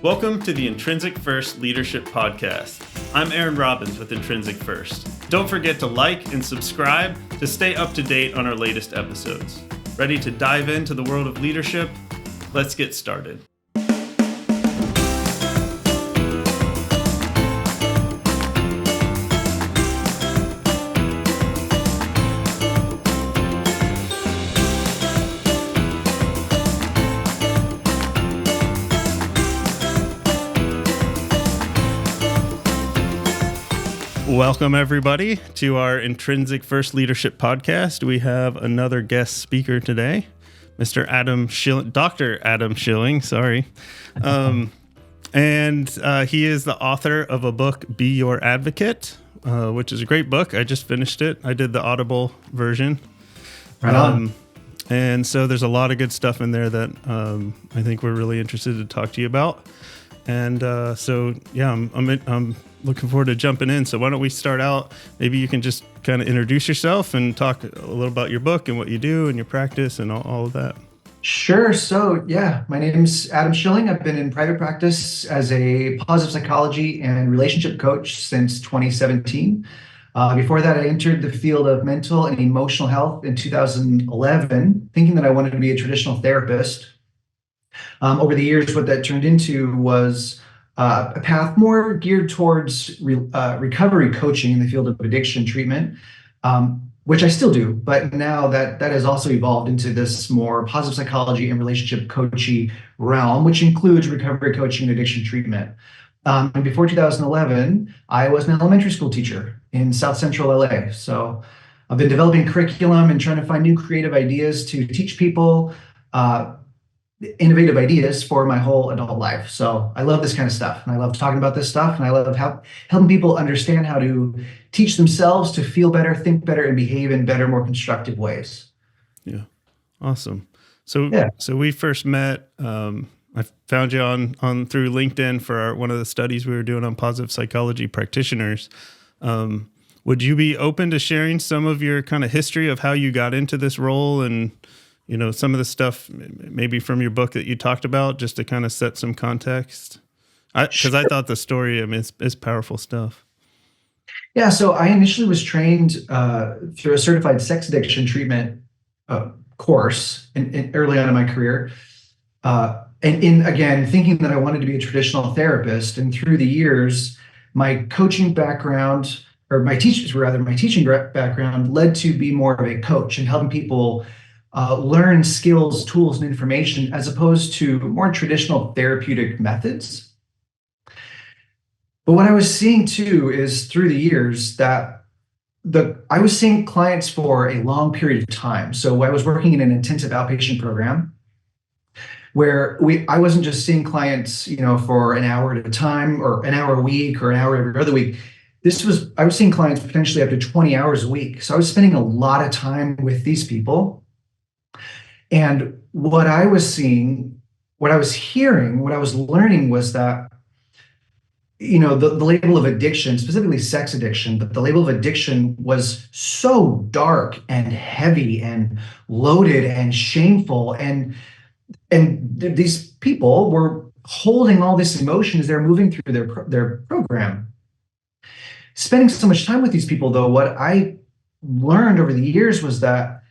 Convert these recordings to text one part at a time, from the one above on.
Welcome to the Intrinsic First Leadership Podcast. I'm Aaron Robbins with Intrinsic First. Don't forget to like and subscribe to stay up to date on our latest episodes. Ready to dive into the world of leadership? Let's get started. Welcome, everybody, to our Intrinsic First Leadership Podcast. We have another guest speaker today, Mr. Adam Schilling, Dr. Adam Schilling, sorry. And he is the author of a book, Be Your Advocate, which is a great book. I just finished it. I did the Audible version. Right on. And so there's a lot of good stuff in there that I think we're really interested to talk to you about. And so, yeah, I'm looking forward to jumping in. So why don't we start out? Maybe you can just kind of introduce yourself and talk a little about your book and what you do and your practice and all of that. Sure. So, yeah, my name's Adam Schilling. I've been in private practice as a positive psychology and relationship coach since 2017. Before that, I entered the field of mental and emotional health in 2011, thinking that I wanted to be a traditional therapist. Over the years, what that turned into was a path more geared towards recovery coaching in the field of addiction treatment, which I still do, but now that has also evolved into this more positive psychology and relationship coaching realm, which includes recovery coaching and addiction treatment. And before 2011, I was an elementary school teacher in South Central LA. So I've been developing curriculum and trying to find new creative ideas to teach people innovative ideas for my whole adult life. So I love this kind of stuff, and I love talking about this stuff, and I love helping people understand how to teach themselves to feel better, think better, and behave in better, more constructive ways. Yeah, awesome. So we first met. I found you on through LinkedIn for one of the studies we were doing on positive psychology practitioners. Would you be open to sharing some of your kind of history of how you got into this role and some of the stuff maybe from your book that you talked about, just to kind of set some context? Because I thought the story, is powerful stuff. Yeah, so I initially was trained through a certified sex addiction treatment course early on in my career. And again, thinking that I wanted to be a traditional therapist. And through the years, my coaching background, or my teaching background led to be more of a coach and helping people learn skills, tools, and information as opposed to more traditional therapeutic methods. But what I was seeing too is through the years that I was seeing clients for a long period of time. So I was working in an intensive outpatient program where I wasn't just seeing clients, for an hour at a time or an hour a week or an hour every other week. I was seeing clients potentially up to 20 hours a week. So I was spending a lot of time with these people. And what I was seeing, what I was hearing, what I was learning was that, the label of addiction, specifically sex addiction, but the label of addiction was so dark and heavy and loaded and shameful. And these people were holding all this emotion as they're moving through their program. Spending so much time with these people, though, what I learned over the years was that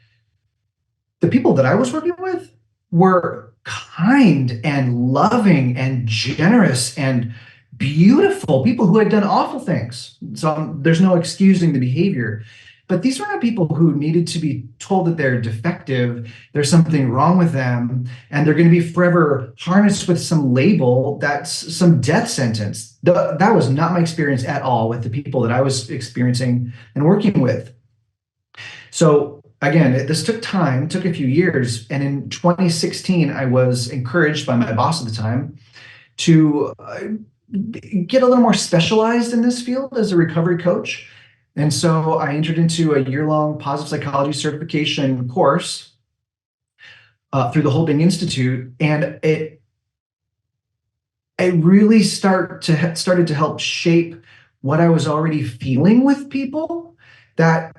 the people that I was working with were kind and loving and generous and beautiful people who had done awful things. So there's no excusing the behavior. But these were not people who needed to be told that they're defective, there's something wrong with them, and they're going to be forever harnessed with some label that's some death sentence. That was not my experience at all with the people that I was experiencing and working with. So again, this took time, took a few years. And in 2016, I was encouraged by my boss at the time to get a little more specialized in this field as a recovery coach. And so I entered into a year-long positive psychology certification course through the Holbing Institute. And it really started to help shape what I was already feeling with people, that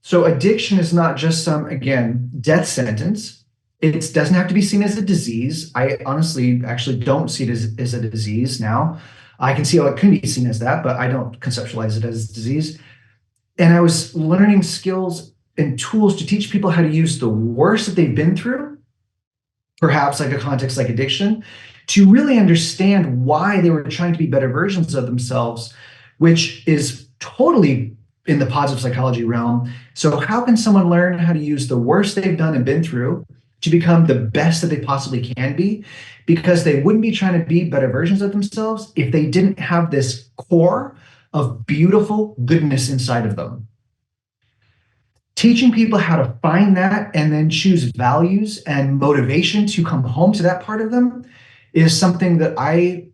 so addiction is not just some, again, death sentence. It doesn't have to be seen as a disease. I honestly actually don't see it as a disease now. I can see how it can be seen as that, but I don't conceptualize it as a disease. And I was learning skills and tools to teach people how to use the worst that they've been through, perhaps like a context like addiction, to really understand why they were trying to be better versions of themselves, which is totally in the positive psychology realm. So how can someone learn how to use the worst they've done and been through to become the best that they possibly can be? Because they wouldn't be trying to be better versions of themselves if they didn't have this core of beautiful goodness inside of them. Teaching people how to find that and then choose values and motivation to come home to that part of them is something that I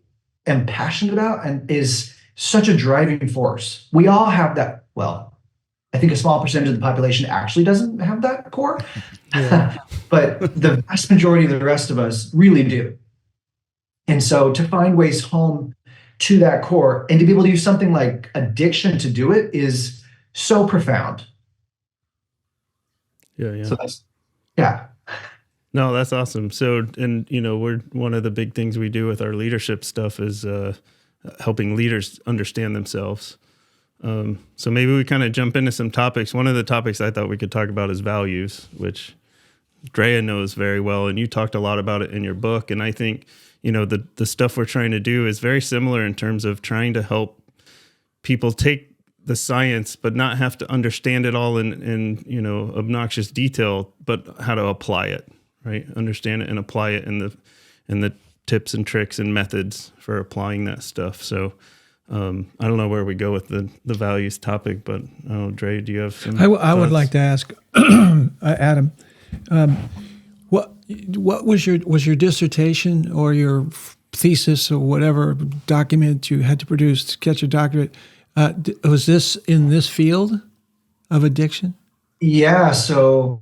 am passionate about and is such a driving force. We all have that. Well, I think a small percentage of the population actually doesn't have that core, yeah. But the vast majority of the rest of us really do. And so to find ways home to that core and to be able to use something like addiction to do it is so profound. Yeah. So yeah. No, that's awesome. So, and we're one of the big things we do with our leadership stuff is helping leaders understand themselves. So maybe we kind of jump into some topics. One of the topics I thought we could talk about is values, which Drea knows very well, and you talked a lot about it in your book. And I think, the stuff we're trying to do is very similar in terms of trying to help people take the science, but not have to understand it all in obnoxious detail, but how to apply it, right? Understand it and apply it in the tips and tricks and methods for applying that stuff. So I don't know where we go with the values topic, but I don't know, Dre, do you have some I would like to ask Adam, what was your dissertation or your thesis or whatever document you had to produce to get your doctorate? Was this in this field of addiction? Yeah. So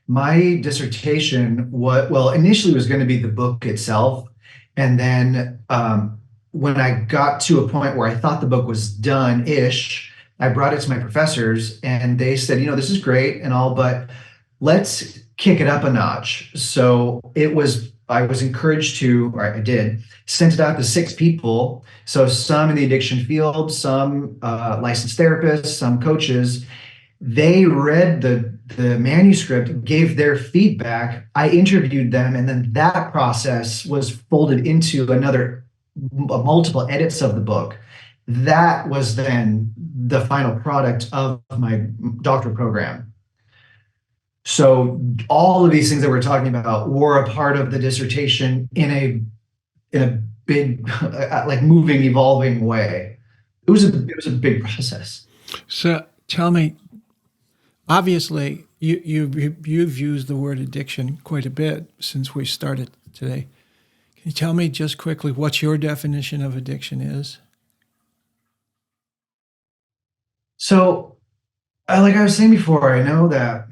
my dissertation initially was going to be the book itself. And then when I got to a point where I thought the book was done-ish, I brought it to my professors and they said, this is great and all, but let's kick it up a notch. So I was encouraged to, or I did, sent it out to 6 people. So some in the addiction field, some licensed therapists, some coaches. They read the manuscript, gave their feedback. I interviewed them, and then that process was folded into multiple edits of the book. That was then the final product of my doctoral program. So all of these things that we're talking about were a part of the dissertation in a big, like moving, evolving way. It was a big process. So tell me, obviously you've used the word addiction quite a bit since we started today. Can you tell me just quickly what your definition of addiction is? So, like I was saying before, I know that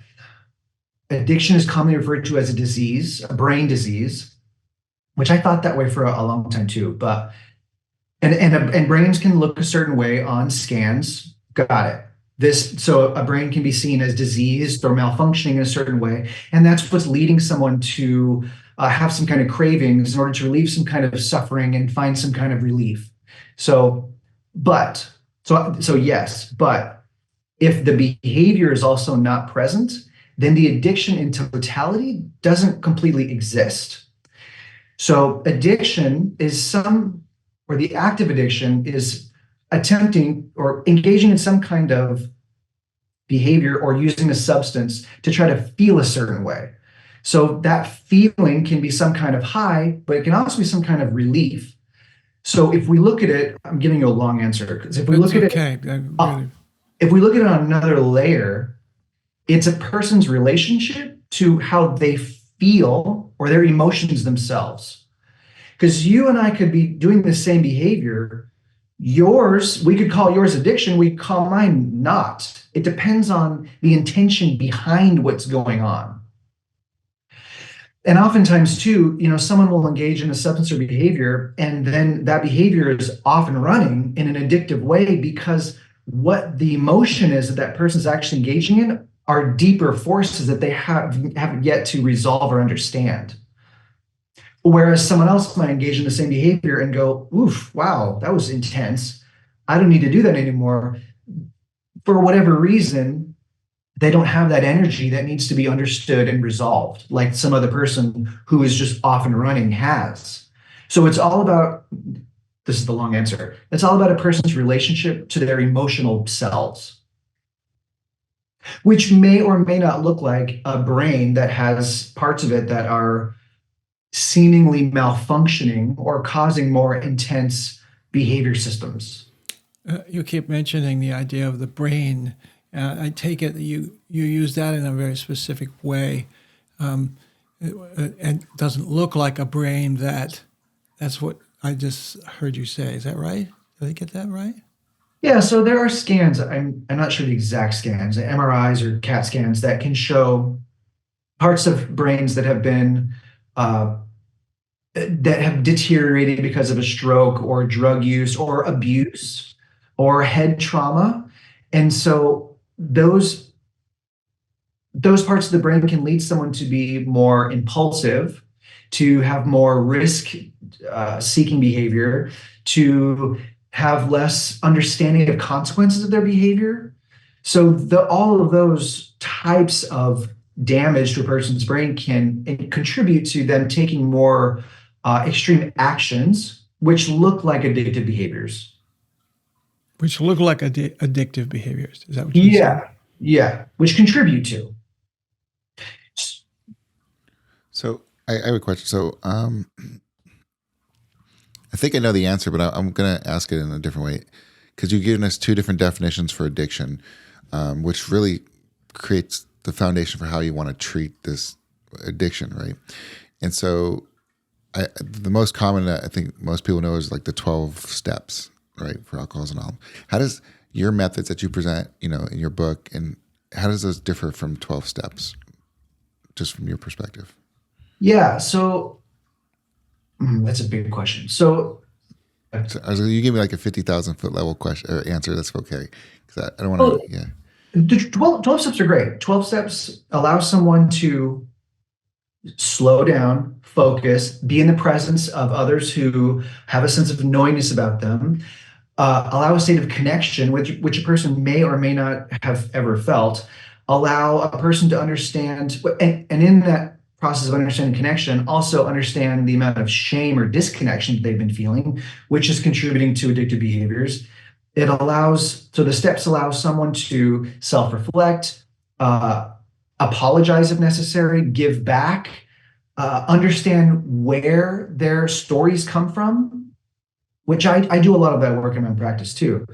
addiction is commonly referred to as a disease, a brain disease, which I thought that way for a long time too. But and brains can look a certain way on scans. Got it. So a brain can be seen as diseased or malfunctioning in a certain way, and that's what's leading someone to have some kind of cravings in order to relieve some kind of suffering and find some kind of relief. So yes, but if the behavior is also not present, then the addiction in totality doesn't completely exist. So addiction is the act of addiction is attempting or engaging in some kind of behavior or using a substance to try to feel a certain way. So that feeling can be some kind of high, but it can also be some kind of relief. So if we look at it, I'm giving you a long answer, because if we look at it on another layer, it's a person's relationship to how they feel or their emotions themselves. Because you and I could be doing the same behavior. We could call yours addiction, we call mine not. It depends on the intention behind what's going on. And oftentimes too, someone will engage in a substance or behavior, and then that behavior is off and running in an addictive way because what the emotion is that person is actually engaging in are deeper forces that they haven't yet to resolve or understand. Whereas someone else might engage in the same behavior and go, oof, wow, that was intense. I don't need to do that anymore. For whatever reason, they don't have that energy that needs to be understood and resolved, like some other person who is just off and running has. So it's all about, this is the long answer, it's all about a person's relationship to their emotional selves, which may or may not look like a brain that has parts of it that are seemingly malfunctioning or causing more intense behavior systems. You keep mentioning the idea of the brain. I take it that you use that in a very specific way. It doesn't look like a brain that's what I just heard you say. Is that right? Did I get that right? Yeah, so there are scans, I'm not sure the exact scans, MRIs or CAT scans that can show parts of brains that have been that have deteriorated because of a stroke or drug use or abuse or head trauma. And so those parts of the brain can lead someone to be more impulsive, to have more risk seeking behavior, to have less understanding of consequences of their behavior. So all of those types of damage to a person's brain can contribute to them taking more extreme actions, which look like addictive behaviors. Which look like addictive behaviors. Is that what you're saying? Yeah, which contribute to. So I have a question. So I think I know the answer, but I'm going to ask it in a different way, because you've given us two different definitions for addiction, which really creates the foundation for how you want to treat this addiction, right? And so the most common that I think most people know is like the 12 steps, right, for alcoholism. How does your methods that you present, in your book, and how does those differ from 12 steps, just from your perspective? Yeah, so that's a big question. So you gave me like a 50,000-foot level question or answer. That's okay, because I don't want to. Yeah. The 12 steps are great. 12 steps allow someone to slow down, focus, be in the presence of others who have a sense of knowingness about them, allow a state of connection, which a person may or may not have ever felt, allow a person to understand, and in that process of understanding connection, also understand the amount of shame or disconnection they've been feeling, which is contributing to addictive behaviors. So the steps allow someone to self-reflect, apologize if necessary, give back, understand where their stories come from, which I do a lot of that work in my practice too.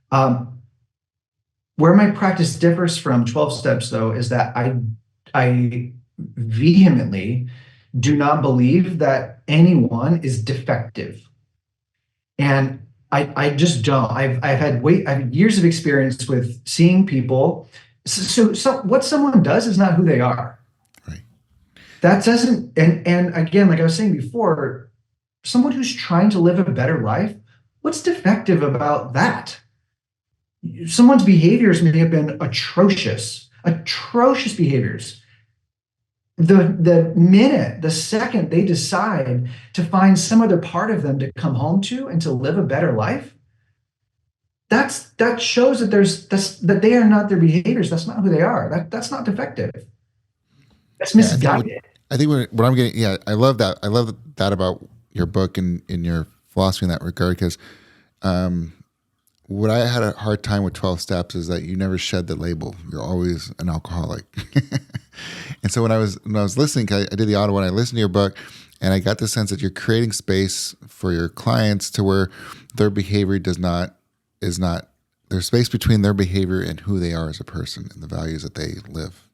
Where my practice differs from 12 steps, though, is that I vehemently do not believe that anyone is defective. And I just don't. I've had years of experience with seeing people. So what someone does is not who they are. Right. That doesn't, and again, like I was saying before, someone who's trying to live a better life, what's defective about that? Someone's behaviors may have been atrocious behaviors. The second they decide to find some other part of them to come home to and to live a better life, that shows that they are not their behaviors. That's not who they are. That's not defective. That's misguided. I think what I'm getting, I love that. I love that about your book and in your philosophy in that regard, because what I had a hard time with 12 steps is that you never shed the label. You're always an alcoholic. And so when I was listening, I did the audio and I listened to your book, and I got the sense that you're creating space for your clients to where their behavior there's space between their behavior and who they are as a person and the values that they live.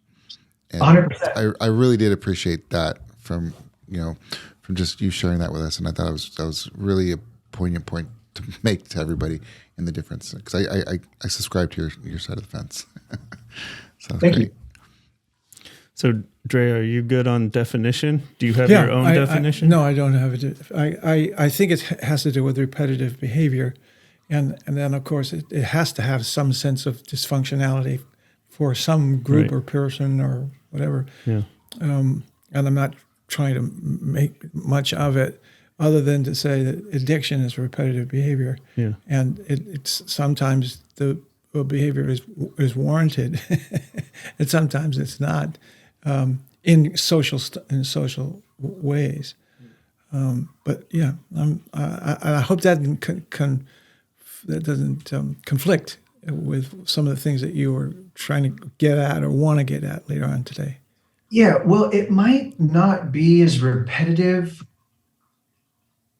And 100%. I really did appreciate that from just you sharing that with us, and I thought that was really a poignant point to make to everybody in the difference, because I subscribe to your side of the fence. Sounds Thank great. you. So, Dre, are you good on definition? Do you have your own definition? No, I don't have it. I think it has to do with repetitive behavior, and then of course it has to have some sense of dysfunctionality for some group Right. or person or whatever. Yeah. And I'm not trying to make much of it other than to say that addiction is repetitive behavior. Yeah. And it's sometimes the behavior is warranted and sometimes it's not, in social ways. But yeah, I hope that doesn't conflict with some of the things that you were trying to get at or want to get at later on today. Yeah, well, it might not be as repetitive.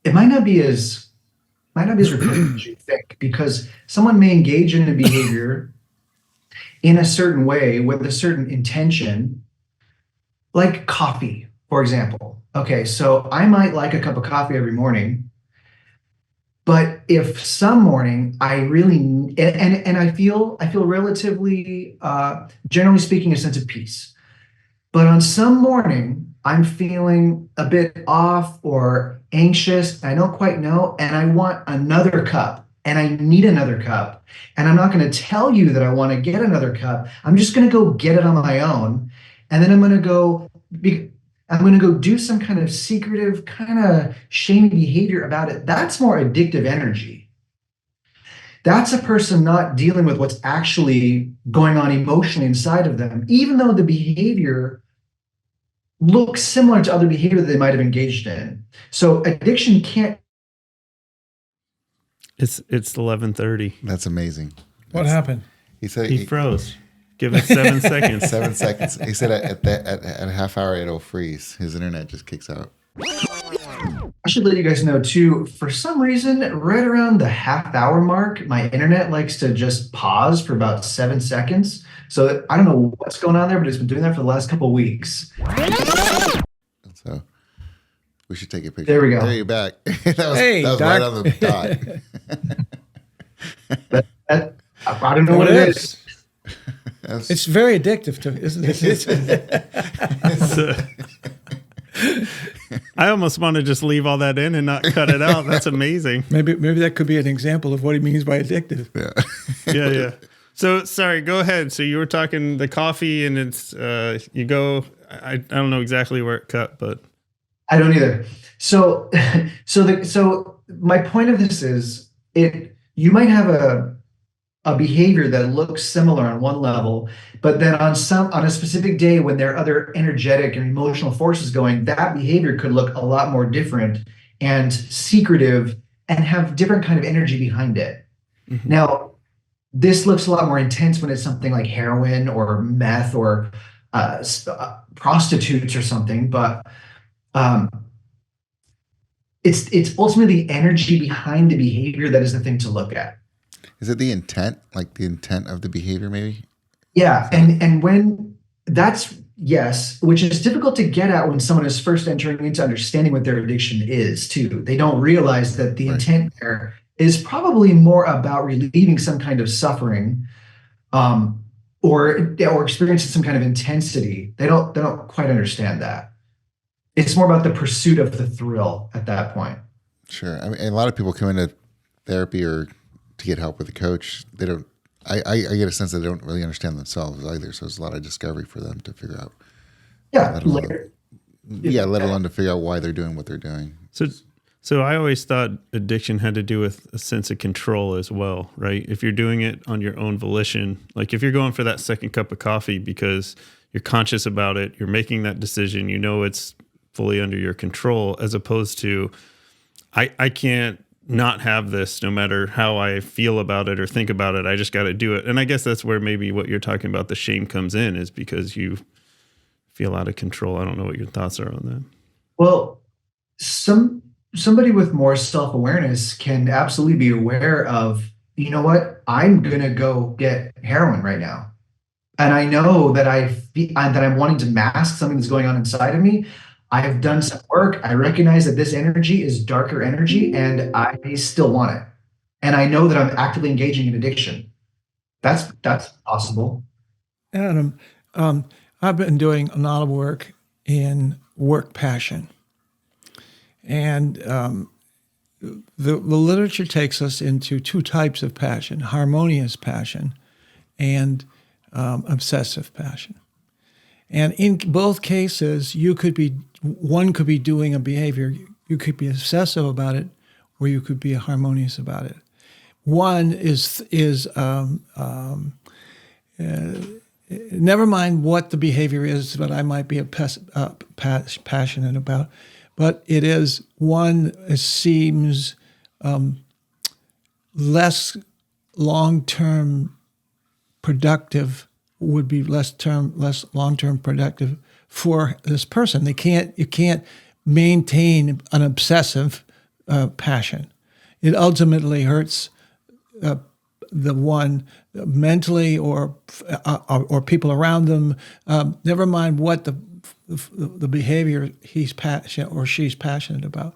It might not be as repetitive as you think, because someone may engage in a behavior in a certain way with a certain intention, like coffee, for example. Okay, so I might like a cup of coffee every morning, but if some morning I really and I feel relatively, generally speaking, a sense of peace. But on some morning, I'm feeling a bit off or anxious. I don't quite know, and I want another cup, and I need another cup. And I'm not going to tell you that I want to get another cup. I'm just going to go get it on my own, and then I'm going to go do some kind of secretive, kind of shamey behavior about it. That's more addictive energy. That's a person not dealing with what's actually going on emotionally inside of them, even though the behavior looks similar to other behavior that they might have engaged in. So addiction can't. It's 11:30. That's amazing. What happened? He said He froze. Give it 7 seconds. 7 seconds. He said at a half hour it'll freeze. His internet just kicks out. I should let you guys know too, for some reason, right around the half hour mark, my internet likes to just pause for about 7 seconds. So I don't know what's going on there, but it's been doing that for the last couple of weeks. So we should take a picture. There we go. There you're back. that was Doc. right on the dot. I don't know what it is. It's very addictive to, isn't it? I almost want to just leave all that in and not cut it out. That's amazing. Maybe that could be an example of what he means by addictive. Yeah. Yeah. So sorry, go ahead. So you were talking the coffee, and it's you go. I don't know exactly where it cut, but I don't either. So my point of this is, you might have a behavior that looks similar on one level, but then on a specific day when there are other energetic and emotional forces going, that behavior could look a lot more different and secretive and have different kind of energy behind it. Mm-hmm. Now, this looks a lot more intense when it's something like heroin or meth or prostitutes or something, but it's ultimately the energy behind the behavior that is the thing to look at. Is it the intent, like the intent of the behavior, maybe? Yeah, and when that's, yes, which is difficult to get at when someone is first entering into understanding what their addiction is too. They don't realize that the intent there is probably more about relieving some kind of suffering, or experiencing some kind of intensity. They don't quite understand that. It's more about the pursuit of the thrill at that point. Sure. I mean, a lot of people come into therapy or to get help with a coach. They don't. I get a sense that they don't really understand themselves either. So there's a lot of discovery for them to figure out. Yeah. Let alone to figure out why they're doing what they're doing. So I always thought addiction had to do with a sense of control as well, right? If you're doing it on your own volition, like if you're going for that second cup of coffee because you're conscious about it, you're making that decision, you know it's fully under your control, as opposed to I can't not have this no matter how I feel about it or think about it. I just got to do it. And I guess that's where maybe what you're talking about, the shame comes in, is because you feel out of control. I don't know what your thoughts are on that. Well, somebody with more self-awareness can absolutely be aware of, you know what, I'm going to go get heroin right now. And I know that that I'm wanting to mask something that's going on inside of me. I've done some work. I recognize that this energy is darker energy and I still want it. And I know that I'm actively engaging in addiction. That's possible. Adam, I've been doing a lot of work in work passion. And the literature takes us into two types of passion: harmonious passion and obsessive passion. And in both cases, one could be doing a behavior, you could be obsessive about it, or you could be harmonious about it. One is never mind what the behavior is that I might be passionate about, but it is one. It seems less long-term productive. Would be less long-term productive for this person. You can't maintain an obsessive passion. It ultimately hurts the one mentally or people around them. Never mind what the behavior he's passionate or she's passionate about.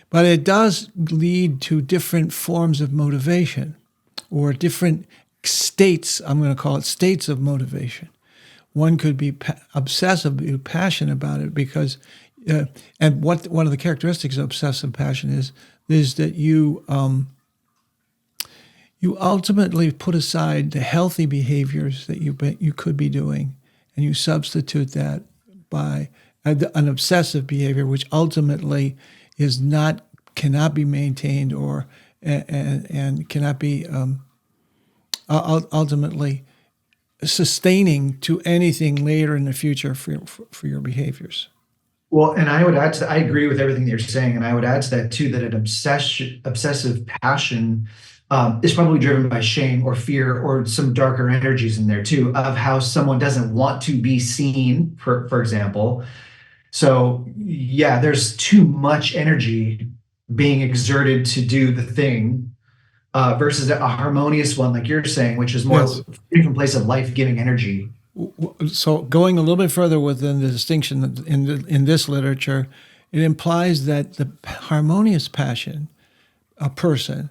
But it does lead to different forms of motivation or different states. I'm going to call it states of motivation. One could be obsessive, be passionate about it because, and one of the characteristics of obsessive passion is that you ultimately put aside the healthy behaviors that you could be doing, and you substitute that by an obsessive behavior, which ultimately cannot be maintained or and cannot be ultimately sustaining to anything later in the future for your behaviors. Well, and I would add to that, I agree with everything that you're saying, and I would add to that too that an obsessive passion is probably driven by shame or fear or some darker energies in there too, of how someone doesn't want to be seen, for example. So yeah, there's too much energy being exerted to do the thing versus a harmonious one, like you're saying, which is more from a place of life-giving energy. So going a little bit further within the distinction in this literature, it implies that the harmonious passion, a person,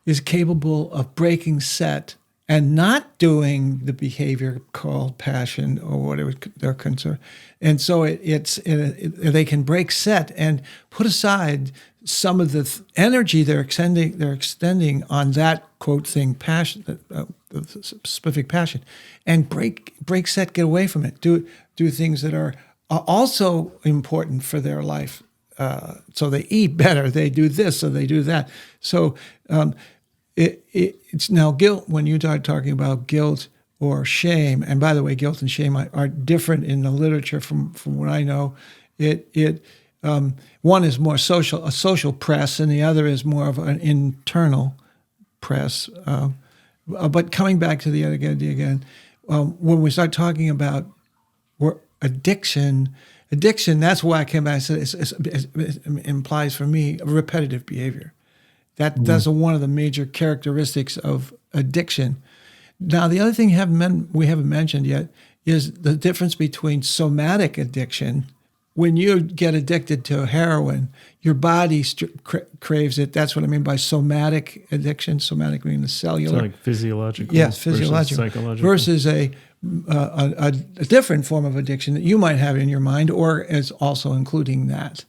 is capable of breaking set and not doing the behavior called passion or whatever they're concerned. And so they can break set and put aside some of the energy they're extending on that quote thing, passion, the specific passion, and break set, get away from it, do things that are also important for their life. So they eat better, they do this, so they do that. So it's now guilt. When you start talking about guilt or shame, and by the way, guilt and shame are different in the literature from what I know. One is more a social press, and the other is more of an internal press. But coming back to the idea again, when we start talking about addiction, that's why I came back and said it implies for me a repetitive behavior. That's one of the major characteristics of addiction. Now, the other thing we haven't mentioned yet is the difference between somatic addiction. When you get addicted to heroin, your body craves it. That's what I mean by somatic addiction. Somatic meaning the cellular. So like physiological. Yes, physiological. Versus psychological. Versus a different form of addiction that you might have in your mind, or is also including that.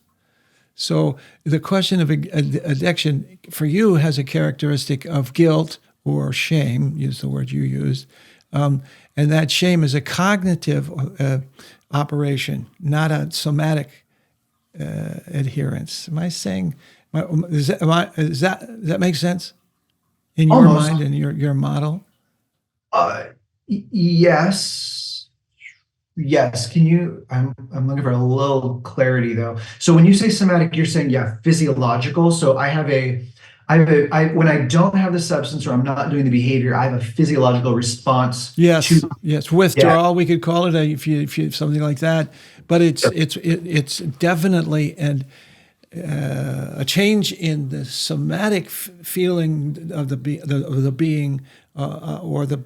So the question of addiction for you has a characteristic of guilt or shame, use the word you used, and that shame is a cognitive operation, not a somatic adherence. Am I saying? Does that make sense in your Almost. mind and your model? Yes. Can you? I'm looking for a little clarity though. So when you say somatic, you're saying physiological. So when I don't have the substance or I'm not doing the behavior, I have a physiological response. Yes, withdrawal. We could call it if you something like that. But it's definitely a change in the somatic feeling of the being or the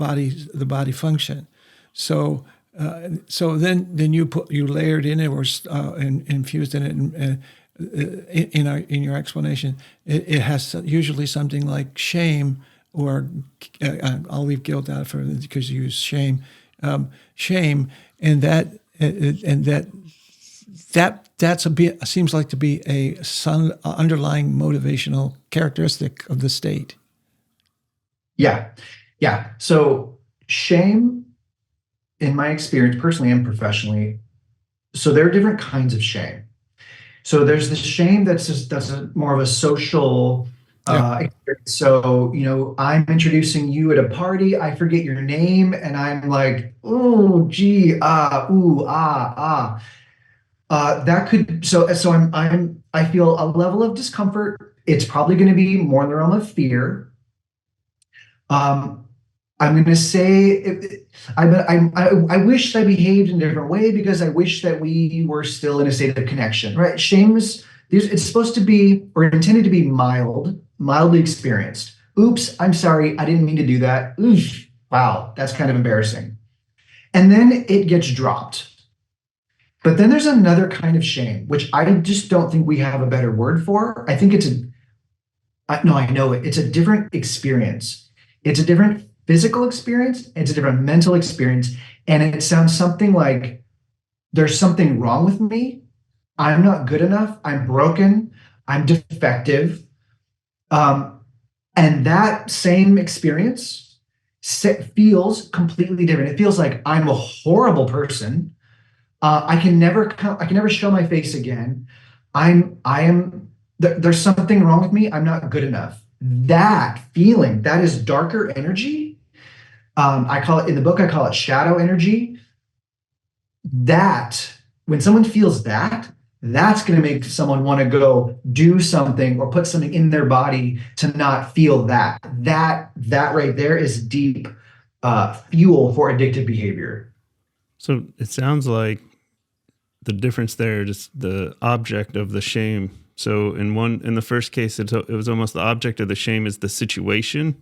body function. So then you layered in it or infused in it. In your explanation, it has usually something like shame, or I'll leave guilt out for it because you use shame, and that seems like to be a underlying motivational characteristic of the state. Yeah. So shame in my experience, personally and professionally, so there are different kinds of shame. So there's the shame that's more of a social experience. So, I'm introducing you at a party, I forget your name, and I'm like, oh, gee, ah, ooh, ah, ah. That could so I feel a level of discomfort. It's probably going to be more in the realm of fear. I'm going to say I wish I behaved in a different way because I wish that we were still in a state of connection, right? It's supposed to be or intended to be mildly experienced. Oops, I'm sorry, I didn't mean to do that. Oof, wow, that's kind of embarrassing. And then it gets dropped. But then there's another kind of shame, which I just don't think we have a better word for. I think I know it. It's a different experience. It's a different physical experience. It's a different mental experience. And it sounds something like there's something wrong with me. I'm not good enough. I'm broken. I'm defective. And that same experience feels completely different. It feels like I'm a horrible person. I can never show my face again. There's something wrong with me. I'm not good enough. That feeling, that is darker energy. In the book, I call it shadow energy. That, when someone feels that's going to make someone want to go do something or put something in their body to not feel that. That right there is deep fuel for addictive behavior. So it sounds like the difference there, just the object of the shame. So in the first case, it was almost the object of the shame is the situation,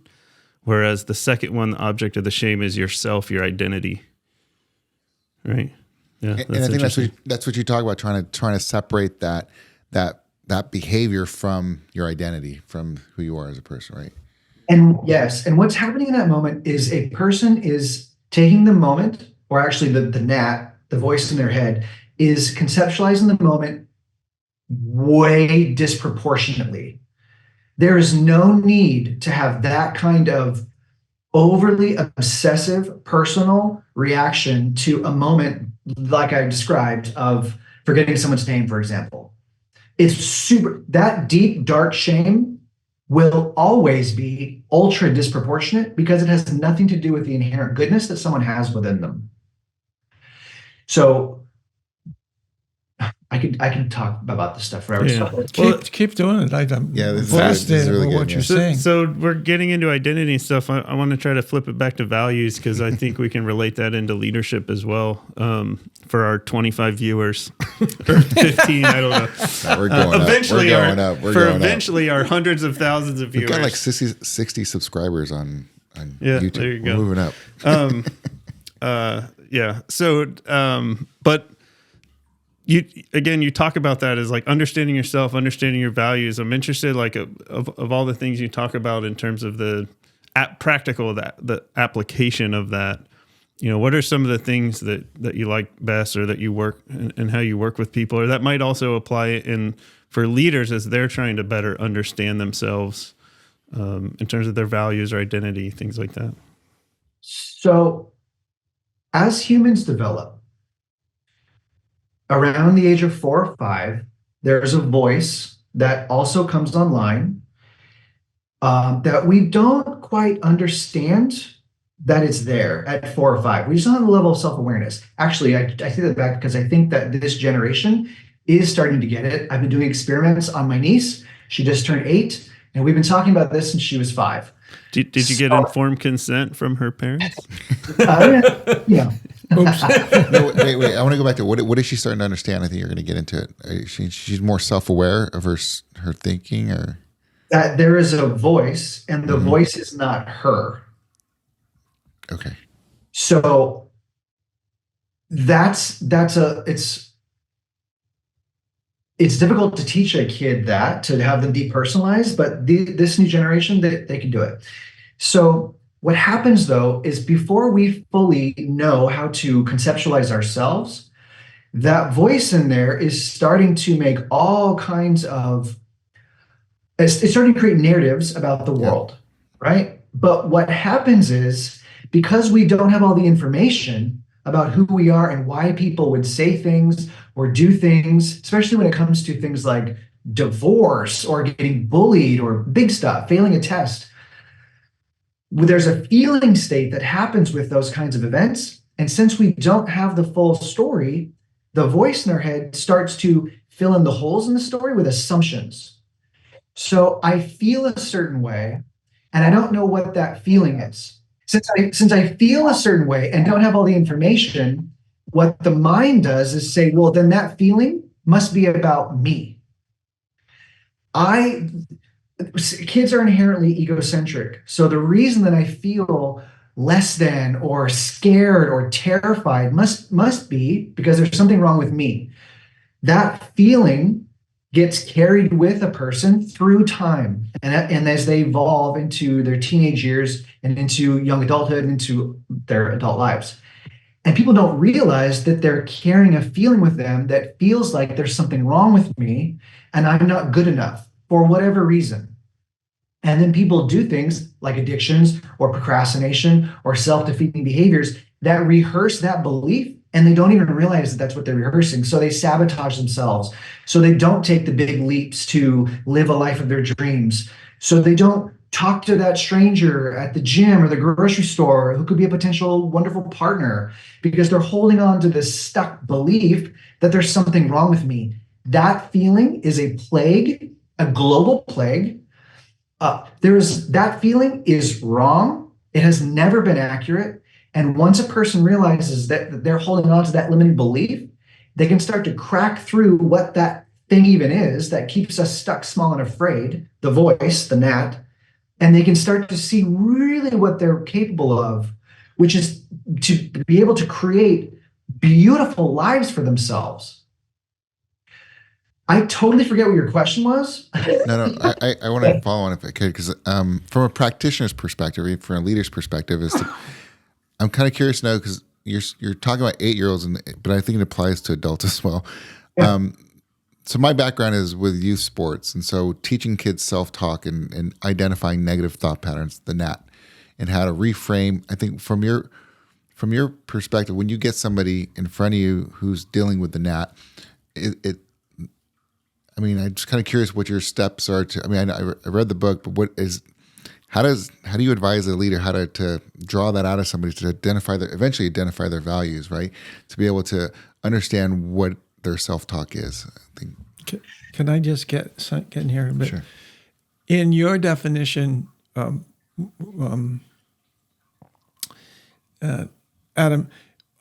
whereas the second one, the object of the shame is yourself, your identity. Right? Yeah, and I think that's what you talk about, trying to separate that behavior from your identity, from who you are as a person, right? And yes, and what's happening in that moment is a person is taking the moment, or actually the voice in their head, is conceptualizing the moment way disproportionately. There is no need to have that kind of overly obsessive personal reaction to a moment like I described of forgetting someone's name, for example. That deep, dark shame will always be ultra disproportionate because it has nothing to do with the inherent goodness that someone has within them. So I can talk about this stuff forever. Yeah. Keep doing it. I'm fascinated really with good, what you're saying. So we're getting into identity and stuff. I want to try to flip it back to values because I think we can relate that into leadership as well. For our 25 viewers or 15, I don't know. No, we're going up. Eventually our hundreds of thousands of viewers. We've got like 60 subscribers on YouTube. There you go. We're moving up. Yeah. So, but you talk about that as like understanding yourself, understanding your values. I'm interested, like of all the things you talk about in terms of the the application of that. What are some of the things that you like best, or that you work and how you work with people, or that might also apply for leaders as they're trying to better understand themselves in terms of their values or identity, things like that. So, as humans develop, around the age of 4 or 5, there's a voice that also comes online that we don't quite understand that it's there at 4 or 5. We just don't have a level of self-awareness. Actually, I take that back because I think that this generation is starting to get it. I've been doing experiments on my niece. She just turned 8, and we've been talking about this since she was 5. Did you get informed consent from her parents? Yeah. Oops. No, wait. I want to go back to what is she starting to understand? I think you're going to get into it. She's more self-aware of her thinking, or that there is a voice, and the voice is not her. Okay. So it's difficult to teach a kid that, to have them depersonalized, but this new generation, they can do it. So what happens though is before we fully know how to conceptualize ourselves, that voice in there is starting to make all kinds of, it's starting to create narratives about the world, right? But what happens is, because we don't have all the information, about who we are and why people would say things or do things, especially when it comes to things like divorce or getting bullied or big stuff, failing a test. There's a feeling state that happens with those kinds of events. And since we don't have the full story, the voice in our head starts to fill in the holes in the story with assumptions. So I feel a certain way, and I don't know what that feeling is. Since I feel a certain way and don't have all the information, what the mind does is say, well, then that feeling must be about me. Kids are inherently egocentric. So the reason that I feel less than or scared or terrified must be because there's something wrong with me. That feeling gets carried with a person through time. And as they evolve into their teenage years and into young adulthood, into their adult lives. And people don't realize that they're carrying a feeling with them that feels like there's something wrong with me and I'm not good enough for whatever reason. And then people do things like addictions or procrastination or self-defeating behaviors that rehearse that belief, and they don't even realize that that's what they're rehearsing. So they sabotage themselves. So they don't take the big leaps to live a life of their dreams. So they don't talk to that stranger at the gym or the grocery store who could be a potential wonderful partner because they're holding on to this stuck belief that there's something wrong with me. That feeling is a plague, a global plague. That feeling is wrong. It has never been accurate. And once a person realizes that they're holding on to that limiting belief, they can start to crack through what that thing even is that keeps us stuck, small, and afraid, the voice, the gnat, and they can start to see really what they're capable of, which is to be able to create beautiful lives for themselves. I totally forget what your question was. No, I want to follow on if I could, because from a practitioner's perspective, from a leader's perspective, I'm kind of curious to know, because you're talking about 8-year-olds, but I think it applies to adults as well. Yeah. So my background is with youth sports, and so teaching kids self-talk and identifying negative thought patterns, the NAT, and how to reframe. I think from your perspective, when you get somebody in front of you who's dealing with the NAT, I'm just kind of curious what your steps are to. I read the book, but how do you advise a leader how to draw that out of somebody to eventually identify their values, right? To be able to understand what their self-talk is. I think. Can I just get in here a bit? Sure. In your definition, Adam,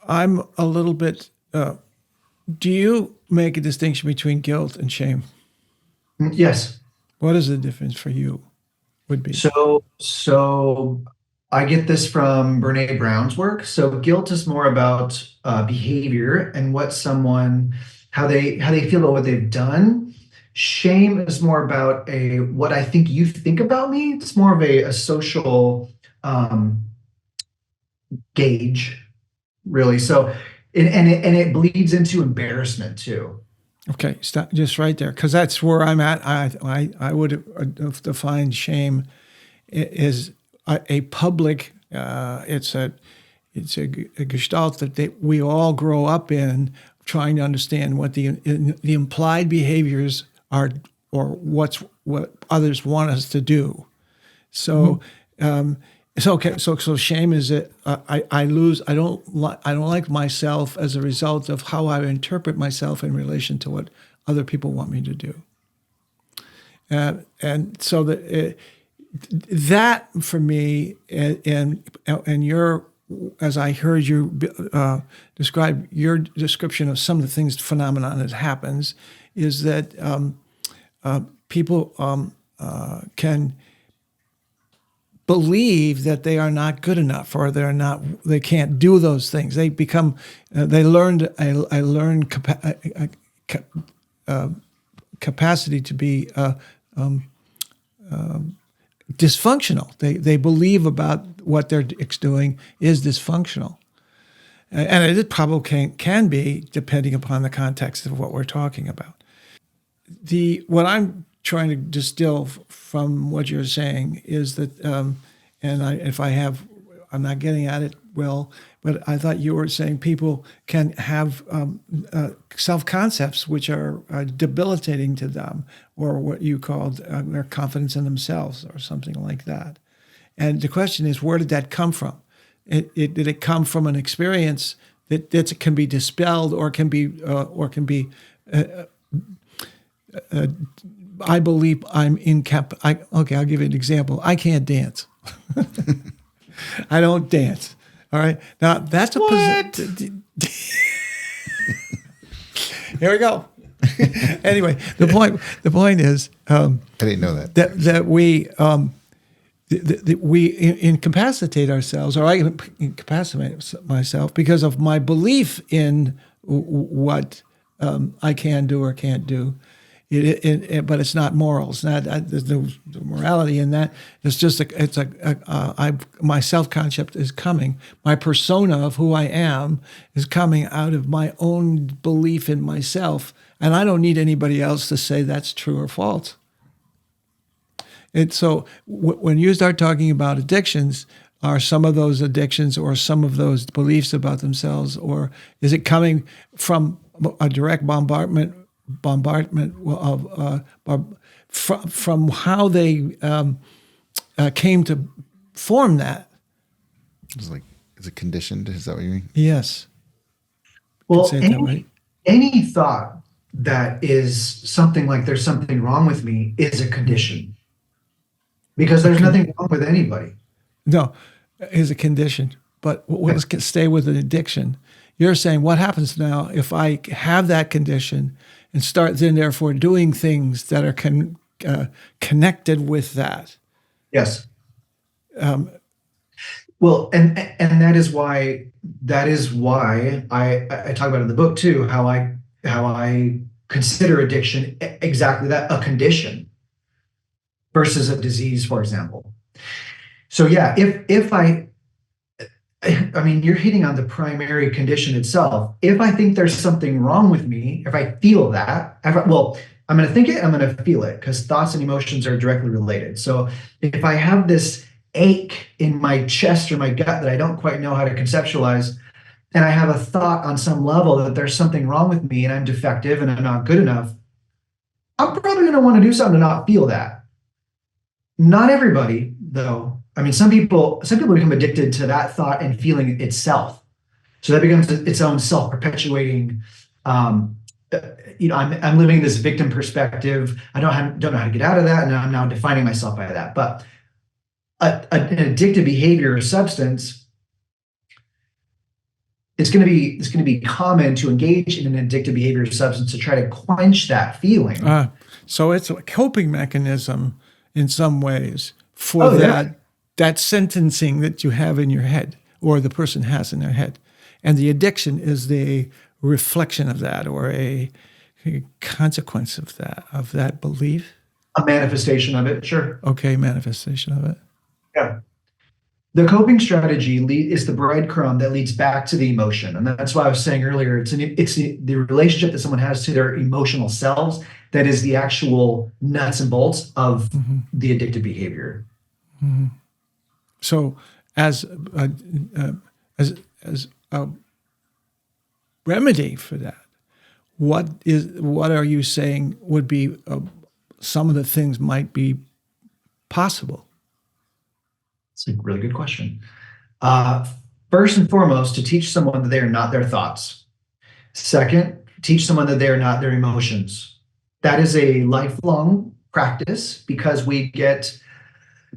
I'm a little bit. Do you make a distinction between guilt and shame? Yes. What is the difference for you? Would be so. I get this from Brene Brown's work. So guilt is more about behavior and how they feel about what they've done. Shame is more about what I think you think about me. It's more of a social gauge, really. So, it bleeds into embarrassment too. Okay, stop just right there, because that's where I'm at. I would have defined shame as a public. It's a gestalt that we all grow up in, trying to understand what the implied behaviors are, or what others want us to do. So. So okay. So shame is that I lose. I don't like myself as a result of how I interpret myself in relation to what other people want me to do. And so that for me, and your, as I heard you describe your description of some of the things, phenomenon that happens, is that people can believe that they are not good enough, or they can't do those things. They become, they learned capacity to be dysfunctional. They believe about what they're doing is dysfunctional, and it probably can be, depending upon the context of what we're talking about. What I'm trying to distill from what you're saying is that, if I have I'm not getting at it well, but I thought you were saying people can have self-concepts which are debilitating to them, or what you called their confidence in themselves, or something like that. And the question is, where did that come from? Did it come from an experience that can be dispelled, or can be I believe I'm okay, I'll give you an example. I can't dance. I don't dance. All right. Now that's a position. Here we go. Anyway, the point is, I didn't know that. that we incapacitate ourselves, or I incapacitate myself because of my belief in what I can do or can't do. But it's not moral. It's not. There's no morality in that. It's just my self-concept is coming. My persona of who I am is coming out of my own belief in myself, and I don't need anybody else to say that's true or false. And so when you start talking about addictions, are some of those addictions or some of those beliefs about themselves, or is it coming from a direct bombardment of from how they came to form that? It's like, is it conditioned? Is that what you mean? Yes. Well, any thought that is something like there's something wrong with me is a condition, because there's nothing wrong with anybody. No, is a condition. But let's stay with an addiction. You're saying, what happens now if I have that condition and start then therefore doing things that are connected with that? Yes. Well, and that is why I talk about in the book too, how I consider addiction exactly that, a condition versus a disease, for example. So yeah, if I mean, you're hitting on the primary condition itself. If I think there's something wrong with me, if I feel that, I'm going to think it, I'm going to feel it, because thoughts and emotions are directly related. So if I have this ache in my chest or my gut that I don't quite know how to conceptualize, and I have a thought on some level that there's something wrong with me and I'm defective and I'm not good enough, I'm probably going to want to do something to not feel that. Not everybody, though. I mean, some people become addicted to that thought and feeling itself. So that becomes its own self-perpetuating. I'm living this victim perspective. I don't know how to get out of that, and I'm now defining myself by that. But an addictive behavior or substance, it's going to be common to engage in an addictive behavior or substance to try to quench that feeling. So it's a coping mechanism in some ways for that sentencing that you have in your head, or the person has in their head. And the addiction is the reflection of that, or a consequence of that belief. A manifestation of it, sure. Okay, manifestation of it. Yeah. The coping strategy is the breadcrumb that leads back to the emotion. And that's why I was saying earlier, it's the relationship that someone has to their emotional selves that is the actual nuts and bolts of the addictive behavior. Mm-hmm. So as a remedy for that, what are you saying would be some of the things might be possible? It's a really good question. First and foremost, to teach someone that they are not their thoughts. Second, teach someone that they are not their emotions. That is a lifelong practice, because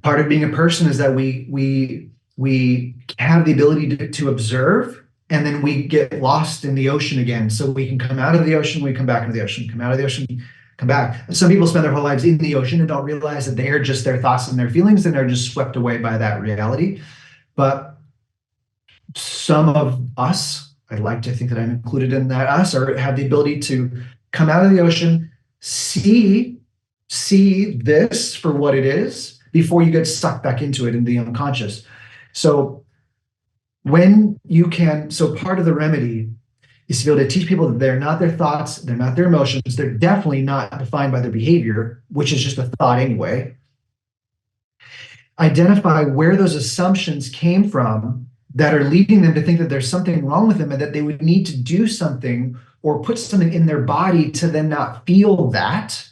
part of being a person is that we have the ability to observe, and then we get lost in the ocean again. So we can come out of the ocean, we come back into the ocean, come out of the ocean, come back. Some people spend their whole lives in the ocean and don't realize that they are just their thoughts and their feelings, and they're just swept away by that reality. But some of us, I'd like to think that I'm included in that us, or have the ability to come out of the ocean, see this for what it is, before you get sucked back into it in the unconscious. So part of the remedy is to be able to teach people that they're not their thoughts, they're not their emotions, they're definitely not defined by their behavior, which is just a thought anyway. identify where those assumptions came from that are leading them to think that there's something wrong with them and that they would need to do something or put something in their body to then not feel that,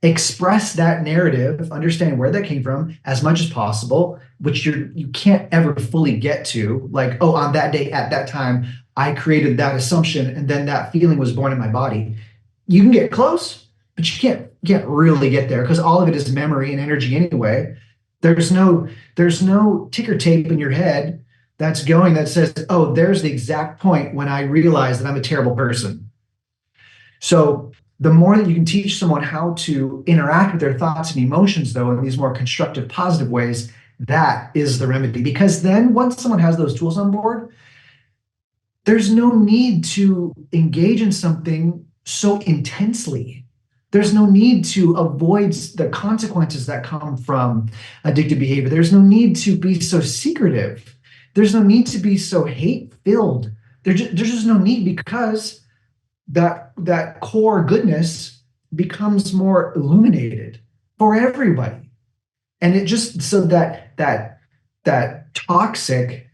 express that narrative, understand where that came from as much as possible, which you can't ever fully get to. Like, oh, on that day at that time, I created that assumption and then that feeling was born in my body. You can get close, but you can't really get there because all of it is memory and energy anyway. There's no ticker tape in your head that's going that says, oh, there's the exact point when I realized that I'm a terrible person. So the more that you can teach someone how to interact with their thoughts and emotions, though, in these more constructive, positive ways, that is the remedy. Because then once someone has those tools on board, there's no need to engage in something so intensely. There's no need to avoid the consequences that come from addictive behavior. There's no need to be so secretive. There's no need to be so hate-filled. There's just no need, because that core goodness becomes more illuminated for everybody. And it just, so that toxic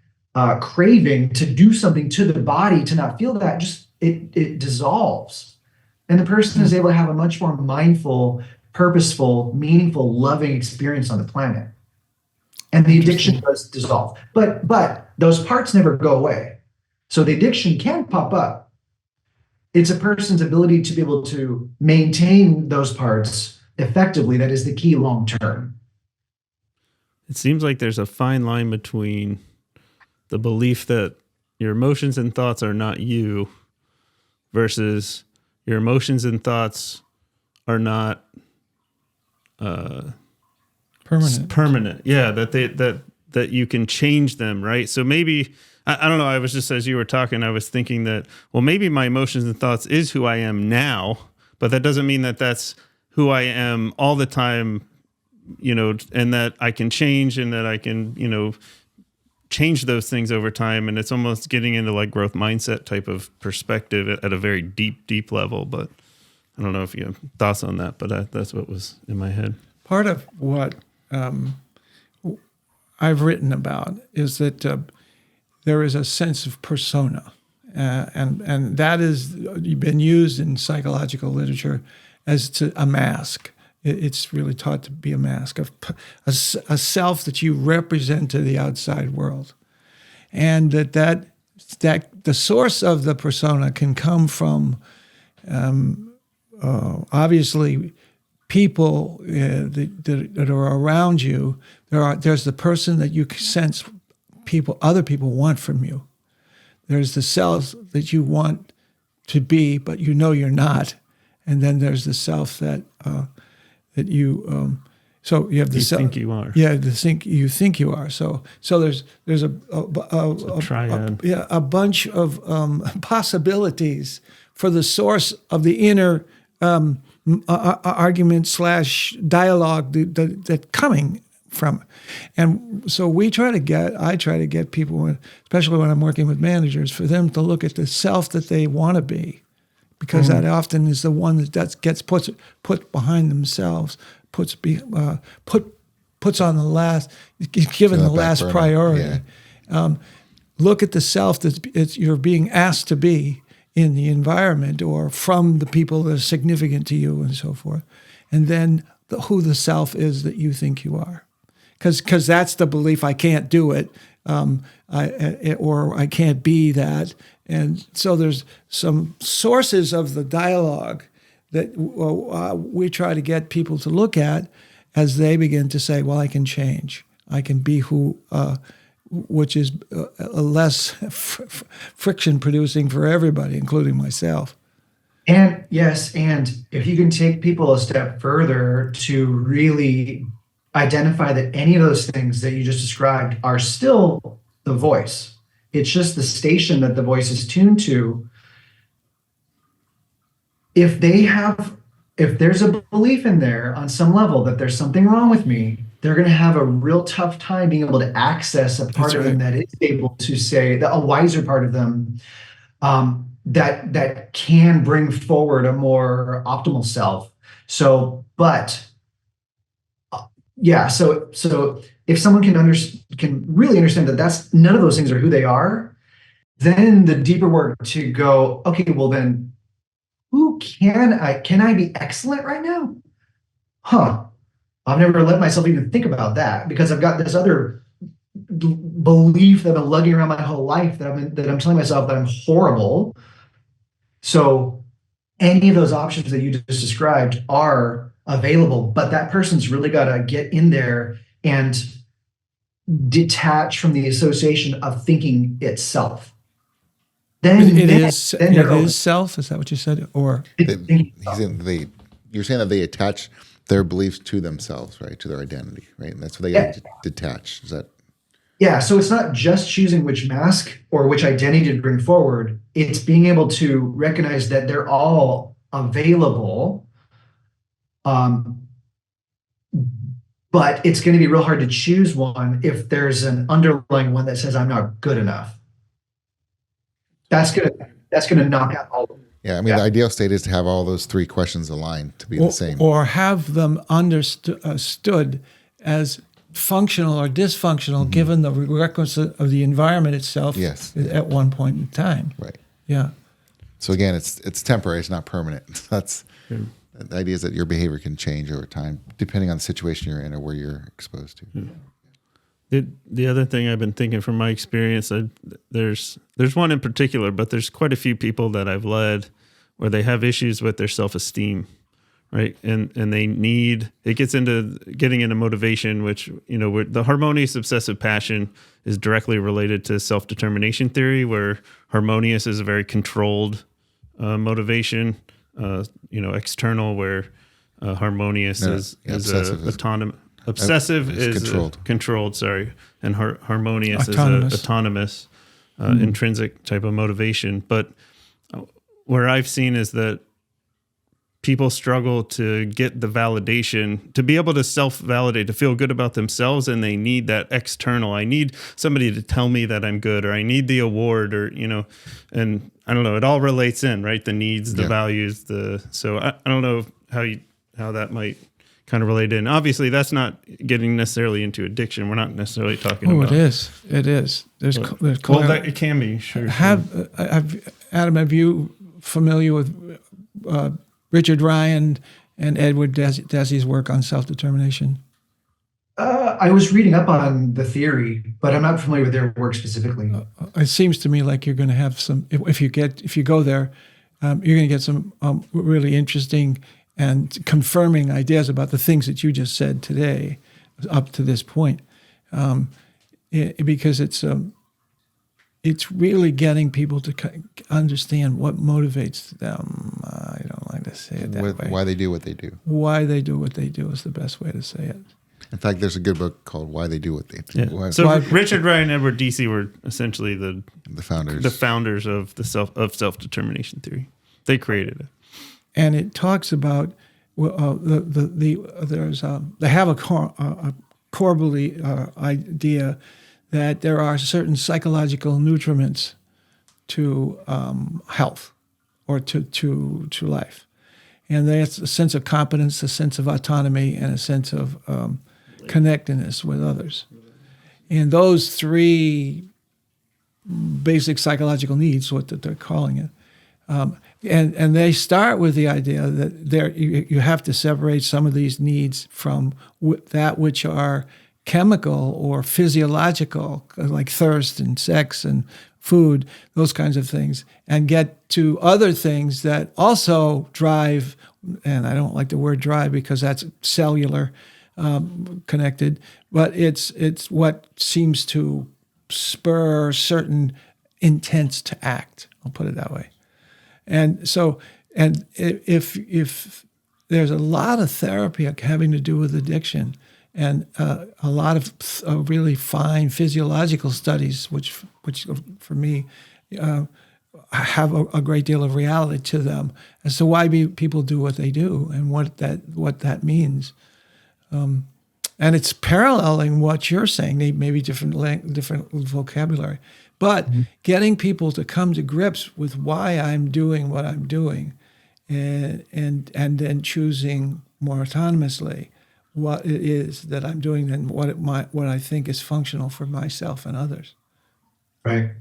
craving to do something to the body to not feel that, just it dissolves. And the person is able to have a much more mindful, purposeful, meaningful, loving experience on the planet. And the addiction does dissolve. But those parts never go away. So the addiction can pop up. It's a person's ability to be able to maintain those parts effectively that is the key long term. It seems like there's a fine line between the belief that your emotions and thoughts are not you versus your emotions and thoughts are not permanent. Yeah, that you can change them, right? So maybe, I don't know, I was just, as you were talking, I was thinking that, well, maybe my emotions and thoughts is who I am now, but that doesn't mean that that's who I am all the time, and that I can change and that I can, change those things over time. And it's almost getting into like growth mindset type of perspective at a very deep level. But I don't know if you have thoughts on that, but that's what was in my head. Part of what I've written about is that there is a sense of persona, and that is been used in psychological literature as a mask. It's really taught to be a mask of a self that you represent to the outside world, and that the source of the persona can come from obviously people that are around you. There's the person that you sense other people want from you. There's the self that you want to be, but you're not, and then there's the self that you so you have the self think you are. Yeah, you think you are. So there's a triad. A bunch of possibilities for the source of the inner argument / dialogue that coming from. And so I try to get people, especially when I'm working with managers, for them to look at the self that they want to be, because that often is the one that gets put behind themselves, puts on the last, given the last priority. Yeah. Look at the self that you're being asked to be in the environment or from the people that are significant to you and so forth, and then who the self is that you think you are, because that's the belief: I can't do it, or I can't be that. And so there's some sources of the dialogue that we try to get people to look at as they begin to say, well, I can change. I can be who, which is less friction producing for everybody, including myself. And yes, and if you can take people a step further to really identify that any of those things that you just described are still the voice. It's just the station that the voice is tuned to. If there's a belief in there on some level that there's something wrong with me, they're going to have a real tough time being able to access a part of them that is able to say, that a wiser part of them that can bring forward a more optimal self. So, but yeah, so if someone can really understand that that's none of those things are who they are, then the deeper work to go, okay, well then who can I be excellent right now? Huh. I've never let myself even think about that because I've got this other belief that I've been lugging around my whole life that I'm telling myself that I'm horrible. So any of those options that you just described are available, but that person's really got to get in there and detach from the association of thinking itself. Then it is self. Is that what you said? Or you're saying that they attach their beliefs to themselves, right? To their identity, right? And that's what they got to detach. Is that? Yeah. So it's not just choosing which mask or which identity to bring forward. It's being able to recognize that they're all available. But it's going to be real hard to choose one if there's an underlying one that says I'm not good enough. That's gonna knock out all of them. Yeah, I mean, the ideal state is to have all those three questions aligned to be the same. Or have them understood as functional or dysfunctional given the requisite of the environment itself at one point in time. Right. Yeah. So again, it's temporary, it's not permanent. That's the idea is that your behavior can change over time depending on the situation you're in or where you're exposed to. The other thing I've been thinking from my experience, there's one in particular, but there's quite a few people that I've led where they have issues with their self-esteem, right? And it gets into getting into motivation, which, the harmonious obsessive passion is directly related to self-determination theory, where harmonious is a very controlled motivation, external, where harmonious is autonomous. Obsessive is controlled, and harmonious is autonomous, intrinsic type of motivation. But where I've seen is that people struggle to get the validation, to be able to self-validate, to feel good about themselves, and they need that external. I need somebody to tell me that I'm good, or I need the award, or, and I don't know, it all relates in, right? The needs, the values, so I don't know how that might kind of related in. Obviously, that's not getting necessarily into addiction. We're not necessarily talking about. It is. There's it can be. Sure. Adam, have you familiar with Richard Ryan and Edward Desi's work on self-determination? I was reading up on the theory, but I'm not familiar with their work specifically. It seems to me like you're going to have some. If you go there, you're going to get some really interesting and confirming ideas about the things that you just said today, up to this point, because it's really getting people to understand what motivates them. I don't like to say it that way. Why they do what they do. Why they do what they do is the best way to say it. In fact, there's a good book called "Why They Do What They Do." Yeah. So Richard Ryan and Edward Deci were essentially the founders of self-determination theory. They created it. And it talks about they have a core belief, idea that there are certain psychological nutriments to health or to life, and that's a sense of competence, a sense of autonomy, and a sense of connectedness with others. And those three basic psychological needs, what they're calling it. And they start with the idea that you have to separate some of these needs from that which are chemical or physiological, like thirst and sex and food, those kinds of things, and get to other things that also drive, and I don't like the word drive because that's cellular connected, but it's what seems to spur certain intents to act. I'll put it that way. And so, and if there's a lot of therapy having to do with addiction, and a lot of really fine physiological studies, which for me have a great deal of reality to them as to why people do what they do and what that means. And it's paralleling what you're saying. They may be different vocabulary. But getting people to come to grips with why I'm doing what I'm doing, and then choosing more autonomously what it is that I'm doing than what I think is functional for myself and others. Right.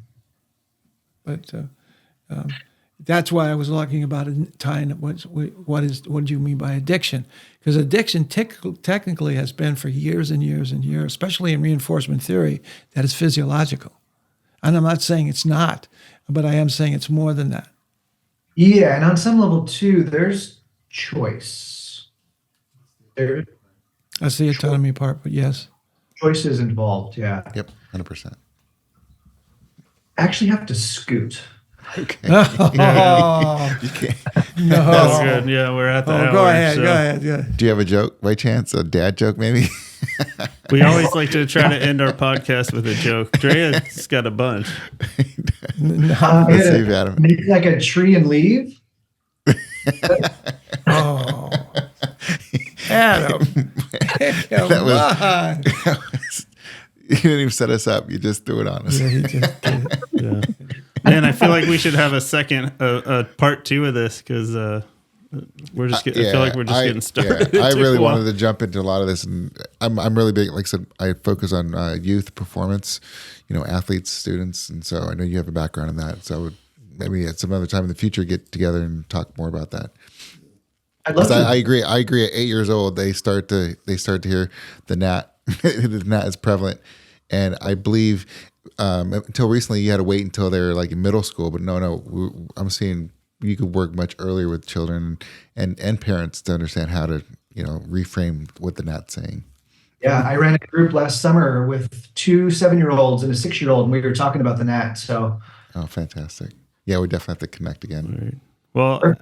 But that's why I was talking about tying what do you mean by addiction? Because addiction technically has been for years and years and years, especially in reinforcement theory, that it's physiological. And I'm not saying it's not, but I am saying it's more than that. Yeah, and on some level too, there's choice. That's the autonomy part, but yes. Choice is involved, yeah. Yep, 100%. Actually have to scoot. Okay. Oh, You can't. no. That's good. Yeah, we're at the hour. Go ahead, so go ahead. Yeah. Do you have a joke by chance? A dad joke, maybe? We always like to try to end our podcast with a joke. Drea's got a bunch. Let's see if Adam. Make like a tree and leave. Oh, Adam. You didn't even set us up. You just threw it on us. Yeah, he just did it. Yeah. Man, I feel like we should have a second, part 2 of this because we're just. I feel like we're just getting started. Yeah, I really wanted to jump into a lot of this, and I'm really big. Like I said, I focus on youth performance, athletes, students, and so I know you have a background in that. So maybe at some other time in the future, get together and talk more about that. I'd love to. I agree. I agree. At 8 years old, they start to hear the gnat. The gnat is prevalent, and I believe until recently you had to wait until they're like in middle school. But no, I'm seeing you could work much earlier with children and parents to understand how to reframe what the gnat's saying. Yeah, I ran a group last summer with 2 7-year-olds and a 6-year-old, and we were talking about the gnat. So, oh, fantastic! Yeah, we definitely have to connect again. Right. Well,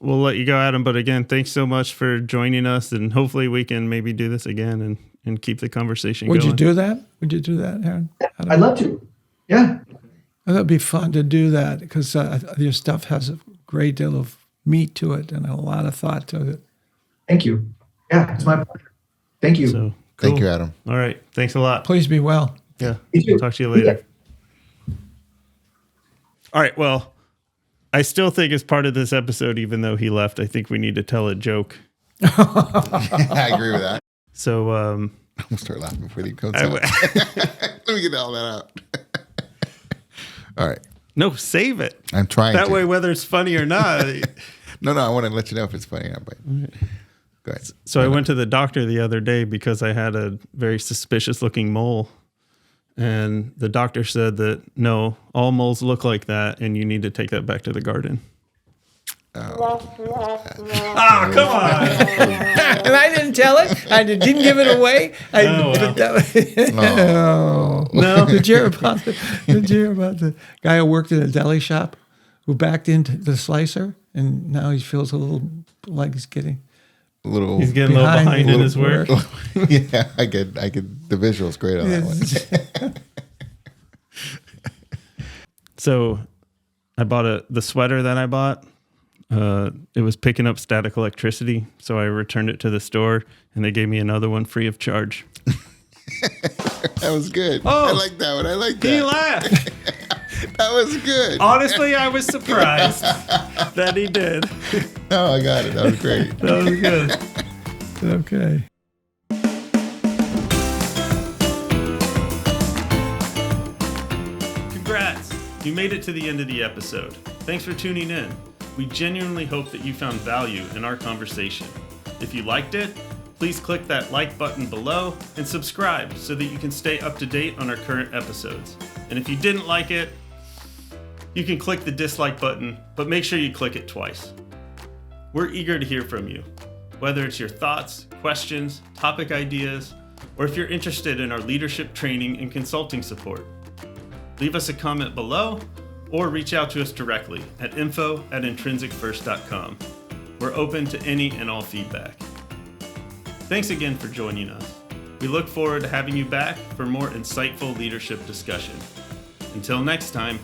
we'll let you go, Adam. But again, thanks so much for joining us, and hopefully we can maybe do this again and keep the conversation going. Would you do that? Would you do that, Aaron? I'd love to. Yeah. That'd be fun to do that because your stuff has a great deal of meat to it and a lot of thought to it. Thank you. Yeah, it's my pleasure. Thank you. So, cool. Thank you, Adam. All right. Thanks a lot. Please be well. Yeah. You too. Talk to you later. All right. Well, I still think as part of this episode, even though he left, I think we need to tell a joke. I agree with that. So I'm gonna start laughing before he comes out. Let me get all that out. All right. No, save it. I'm trying that to. way, whether it's funny or not. No, I want to let you know if it's funny or not. But go ahead. So I went to the doctor the other day because I had a very suspicious looking mole. And the doctor said that, no, all moles look like that, and you need to take that back to the garden. Oh, come on. And I didn't tell it. I didn't give it away. No. Did you hear about the guy who worked in a deli shop who backed into the slicer, and now he feels a little like he's getting a little behind in his work. Yeah, I get the visual's great on that one. So I bought the sweater that I bought. It was picking up static electricity, so I returned it to the store, and they gave me another one free of charge. That was good. Oh, I like that one. I like that. He laughed. That was good. Honestly, I was surprised that he did. Oh, I got it. That was great. That was good. Okay. Congrats! You made it to the end of the episode. Thanks for tuning in. We genuinely hope that you found value in our conversation. If you liked it, please click that like button below and subscribe so that you can stay up to date on our current episodes. And if you didn't like it, you can click the dislike button, but make sure you click it twice. We're eager to hear from you, whether it's your thoughts, questions, topic ideas, or if you're interested in our leadership training and consulting support. Leave us a comment below or reach out to us directly at info@intrinsicfirst.com. We're open to any and all feedback. Thanks again for joining us. We look forward to having you back for more insightful leadership discussion. Until next time.